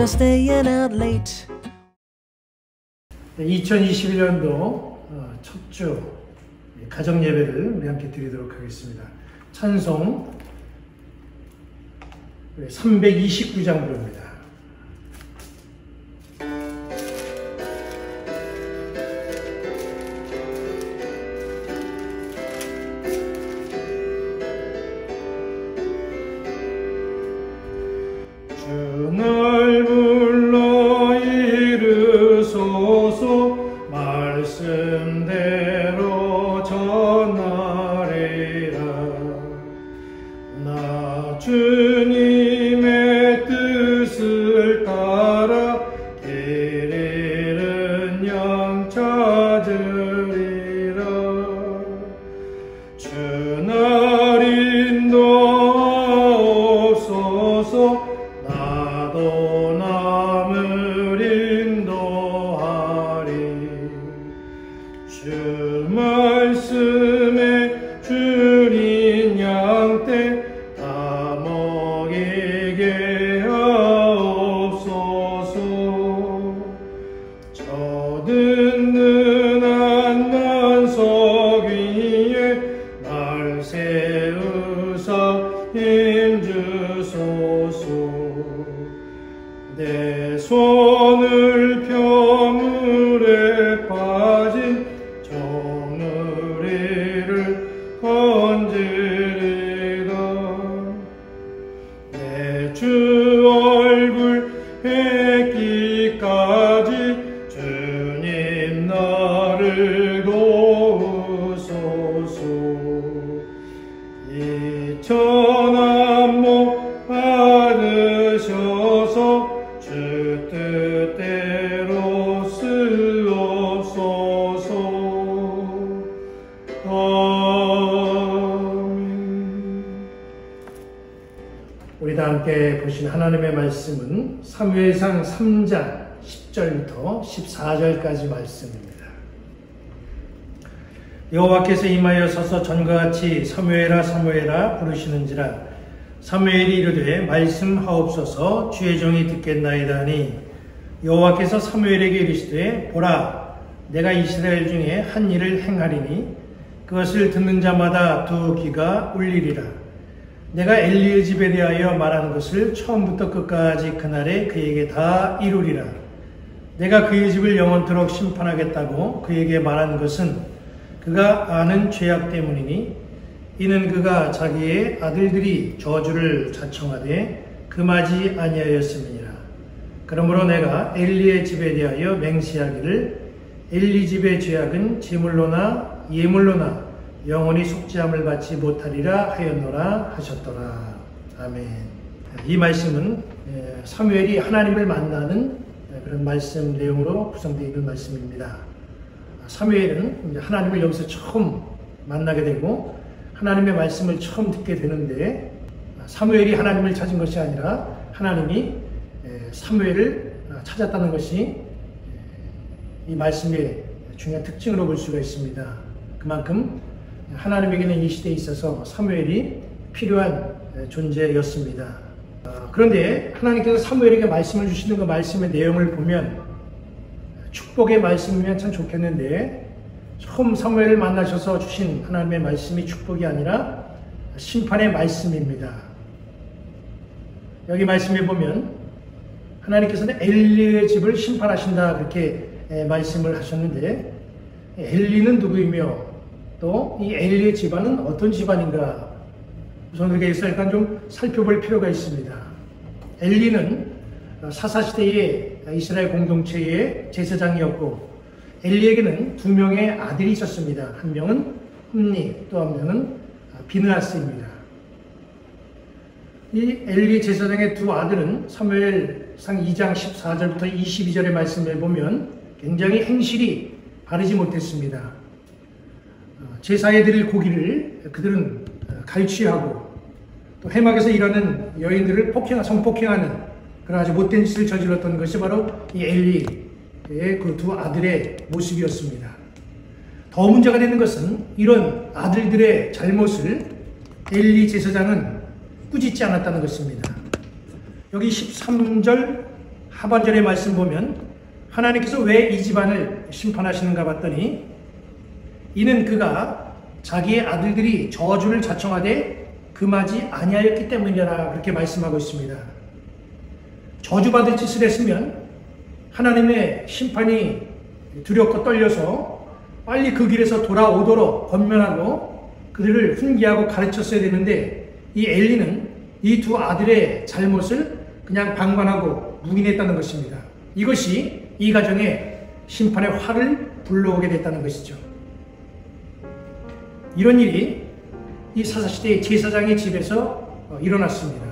staying out late. 2021년도 첫 주 가정 예배를 우리 함께 드리도록 하겠습니다. 찬송 329장 부릅니다. 주날 불러 이르소서 말씀대로 전하리라. 나 주님의 뜻을 따라 길 잃은 양 찾으리라. 주날 인도하옵소서. 나도 남을 인도하리. 주 말씀에 주린 양떼 다 먹이게 하옵소서. 저 듣는 안만석 위에 날 세우사 힘주소서. 내 손을 펴 물에 빠진 저 무리를 건지리라. 내 주 얼굴 뵙기까지 주님 나를 도우소서. 이 천안목 받으셔서 주 뜻대로 쓰옵소서. 아멘. 우리 다 함께 보신 하나님의 말씀은 사무엘상 3장 10절부터 14절까지 말씀입니다. 여호와께서 임하여 서서 전과 같이 사무엘아 사무엘아 부르시는지라. 사무엘이 이르되 말씀하옵소서. 주의 종이 듣겠나이다 하니 여호와께서 사무엘에게 이르시되 보라 내가 이스라엘 중에 한 일을 행하리니 그것을 듣는 자마다 두 귀가 울리리라. 내가 엘리의 집에 대하여 말하는 것을 처음부터 끝까지 그날에 그에게 다 이루리라. 내가 그의 집을 영원토록 심판하겠다고 그에게 말한 것은 그가 아는 죄악 때문이니 이는 그가 자기의 아들들이 저주를 자청하되 금하지 아니하였음이니라. 그러므로 내가 엘리의 집에 대하여 맹세하기를 엘리 집의 죄악은 제물로나 예물로나 영원히 속죄함을 받지 못하리라 하였노라 하셨더라. 아멘. 이 말씀은 사무엘이 하나님을 만나는 그런 말씀 내용으로 구성되어 있는 말씀입니다. 사무엘은 하나님을 여기서 처음 만나게 되고 하나님의 말씀을 처음 듣게 되는데 사무엘이 하나님을 찾은 것이 아니라 하나님이 사무엘을 찾았다는 것이 이 말씀의 중요한 특징으로 볼 수가 있습니다. 그만큼 하나님에게는 이 시대에 있어서 사무엘이 필요한 존재였습니다. 그런데 하나님께서 사무엘에게 말씀을 주시는 그 말씀의 내용을 보면 축복의 말씀이면 참 좋겠는데 처음 사무엘을 만나셔서 주신 하나님의 말씀이 축복이 아니라 심판의 말씀입니다. 여기 말씀에 보면 하나님께서는 엘리의 집을 심판하신다 그렇게 말씀을 하셨는데 엘리는 누구이며 또 이 엘리의 집안은 어떤 집안인가 우선 여기서 약간 좀 살펴볼 필요가 있습니다. 엘리는 사사시대의 이스라엘 공동체의 제사장이었고 엘리에게는 두 명의 아들이 있었습니다. 한 명은 흠니, 또 한 명은 비느하스입니다. 이 엘리 제사장의 두 아들은 사무엘상 2장 14절부터 22절의 말씀을 보면 굉장히 행실이 바르지 못했습니다. 제사에 드릴 고기를 그들은 갈취하고 또 회막에서 일하는 여인들을 성폭행하는 그런 아주 못된 짓을 저질렀던 것이 바로 이 엘리의 그 두 아들의 모습이었습니다. 더 문제가 되는 것은 이런 아들들의 잘못을 엘리 제사장은 꾸짖지 않았다는 것입니다. 여기 13절 하반절의 말씀 보면 하나님께서 왜 이 집안을 심판하시는가 봤더니 이는 그가 자기의 아들들이 저주를 자청하되 금하지 아니하였기 때문이라 그렇게 말씀하고 있습니다. 저주받을 짓을 했으면 하나님의 심판이 두렵고 떨려서 빨리 그 길에서 돌아오도록 권면하고 그들을 훈계하고 가르쳤어야 되는데 이 엘리는 이 두 아들의 잘못을 그냥 방관하고 묵인했다는 것입니다. 이것이 이 가정에 심판의 화를 불러오게 됐다는 것이죠. 이런 일이 이 사사시대의 제사장의 집에서 일어났습니다.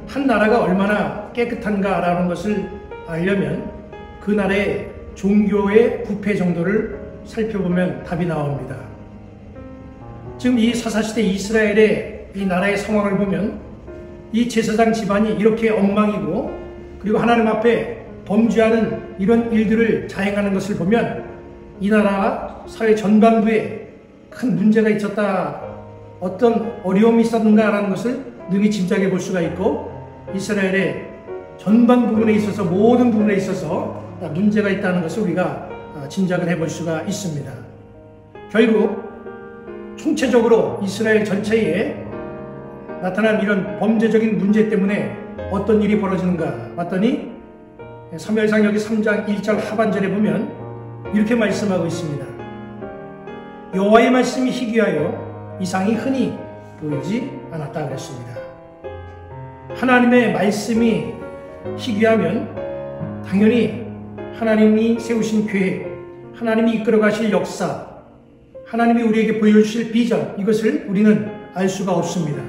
한 나라가 얼마나 깨끗한가라는 것을 알려면 그 나라의 종교의 부패 정도를 살펴보면 답이 나옵니다. 지금 이 사사시대 이스라엘의 이 나라의 상황을 보면 이 제사장 집안이 이렇게 엉망이고 그리고 하나님 앞에 범죄하는 이런 일들을 자행하는 것을 보면 이 나라 사회 전반부에 큰 문제가 있었다, 어떤 어려움이 있었는가라는 것을 능히 짐작해 볼 수가 있고 이스라엘의 전반 부분에 있어서 모든 부분에 있어서 문제가 있다는 것을 우리가 짐작을 해볼 수가 있습니다. 결국 총체적으로 이스라엘 전체에 나타난 이런 범죄적인 문제 때문에 어떤 일이 벌어지는가 봤더니 사무엘상 여기 3장 1절 하반절에 보면 이렇게 말씀하고 있습니다. 여호와의 말씀이 희귀하여 이상이 흔히 보이지 않았다 그랬습니다. 하나님의 말씀이 희귀하면 당연히 하나님이 세우신 계획, 하나님이 이끌어 가실 역사, 하나님이 우리에게 보여주실 비전, 이것을 우리는 알 수가 없습니다.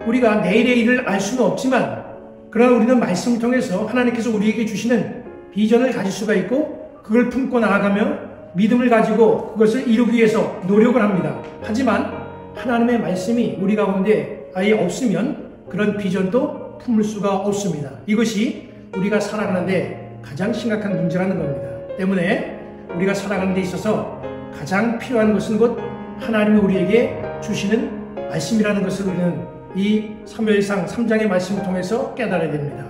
우리가 내일의 일을 알 수는 없지만 그러나 우리는 말씀을 통해서 하나님께서 우리에게 주시는 비전을 가질 수가 있고 그걸 품고 나아가며 믿음을 가지고 그것을 이루기 위해서 노력을 합니다. 하지만 하나님의 말씀이 우리 가운데 아예 없으면 그런 비전도 품을 수가 없습니다. 이것이 우리가 살아가는데 가장 심각한 문제라는 겁니다. 때문에 우리가 살아가는 데 있어서 가장 필요한 것은 곧 하나님이 우리에게 주시는 말씀이라는 것을 우리는 이 사무엘상 3장의 말씀을 통해서 깨달아야 됩니다.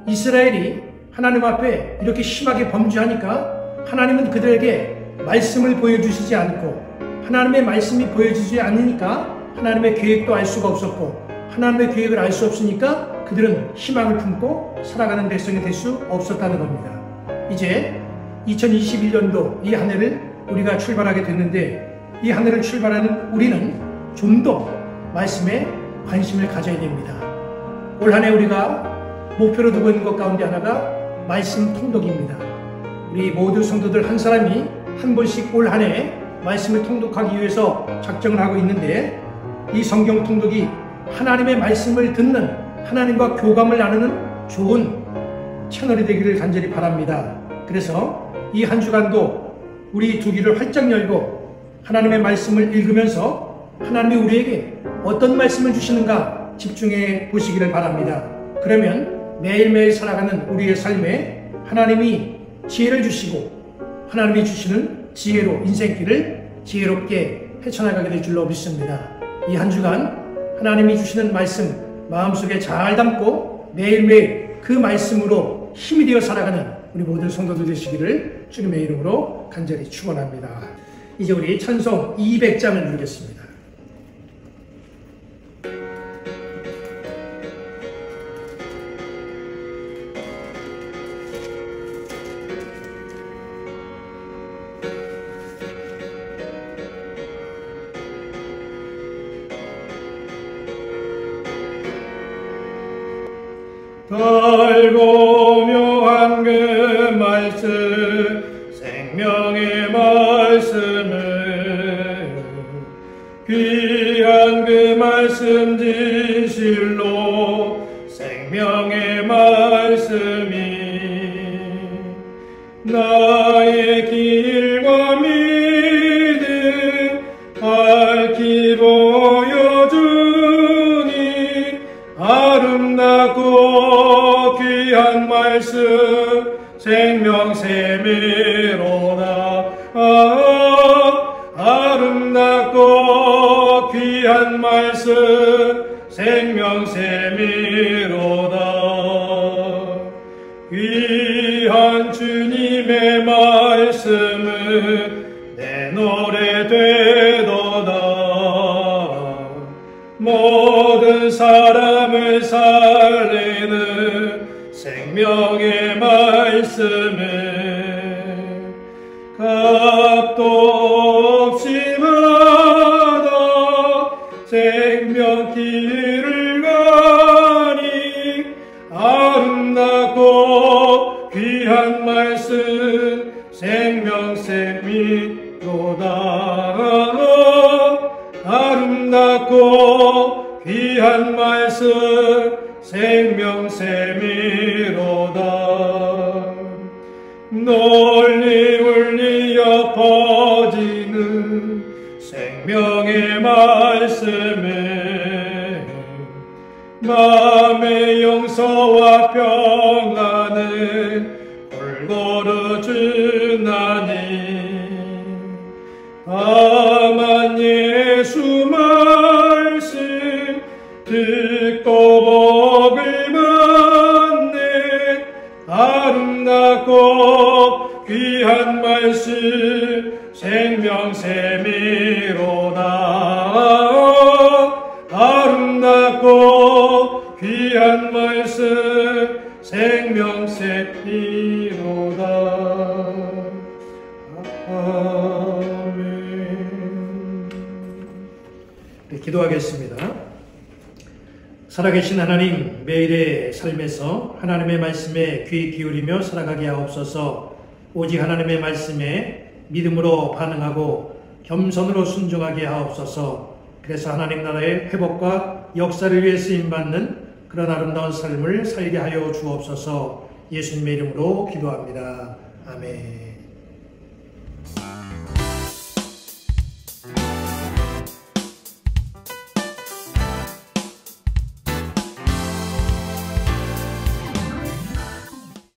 이스라엘이 하나님 앞에 이렇게 심하게 범죄하니까 하나님은 그들에게 말씀을 보여주시지 않고 하나님의 말씀이 보여주지 않으니까 하나님의 계획도 알 수가 없었고 하나님의 계획을 알 수 없으니까 그들은 희망을 품고 살아가는 백성이 될 수 없었다는 겁니다. 이제 2021년도 이 한 해를 우리가 출발하게 됐는데 이 한 해를 출발하는 우리는 좀 더 말씀에 관심을 가져야 됩니다. 올 한 해 우리가 목표로 두고 있는 것 가운데 하나가 말씀 통독입니다. 우리 모두 성도들 한 사람이 한 번씩 올 한 해 말씀을 통독하기 위해서 작정을 하고 있는데 이 성경 통독이 하나님의 말씀을 듣는 하나님과 교감을 나누는 좋은 채널이 되기를 간절히 바랍니다. 그래서 이 한 주간도 우리 두 귀를 활짝 열고 하나님의 말씀을 읽으면서 하나님이 우리에게 어떤 말씀을 주시는가 집중해 보시기를 바랍니다. 그러면 매일매일 살아가는 우리의 삶에 하나님이 지혜를 주시고 하나님이 주시는 지혜로 인생길을 지혜롭게 헤쳐나가게 될 줄로 믿습니다. 이 한 주간 하나님이 주시는 말씀 마음속에 잘 담고 매일매일 그 말씀으로 힘이 되어 살아가는 우리 모든 성도들 되시기를 주님의 이름으로 간절히 축원합니다. 이제 우리 찬송 200장을 부르겠습니다. 달고 묘한 그 말씀 생명의 말씀을 귀한 그 말씀 진실로 생명의 말씀이 나의 길과 믿음 밝히 보여주니 아름답고 귀한 말씀 생명샘이로다. 아름답고 귀한 말씀 생명샘이로다. 말씀은 내 노래 되도다. 모든 사람을 살리는 생명의 말씀은 값도 없이 받아 생명길을 가니 아름답고 귀한 말씀 생명샘이로다. 아름답고 귀한 말씀 생명샘이로다. 널리 울리어 퍼지는 생명의 말씀에 마음의 용서와 평안을 골고루 주나니 다만 예수 말씀 듣고 복을 받네. 아름답고 귀한 말씀 생명샘이로다. 아름답고 귀한 말씀 생명샘이로다. 아멘. 네, 기도하겠습니다. 살아계신 하나님, 매일의 삶에서 하나님의 말씀에 귀 기울이며 살아가게 하옵소서. 오직 하나님의 말씀에 믿음으로 반응하고 겸손으로 순종하게 하옵소서. 그래서 하나님 나라의 회복과 역사를 위해 쓰임받는 그런 아름다운 삶을 살게 하여 주옵소서. 예수님의 이름으로 기도합니다. 아멘.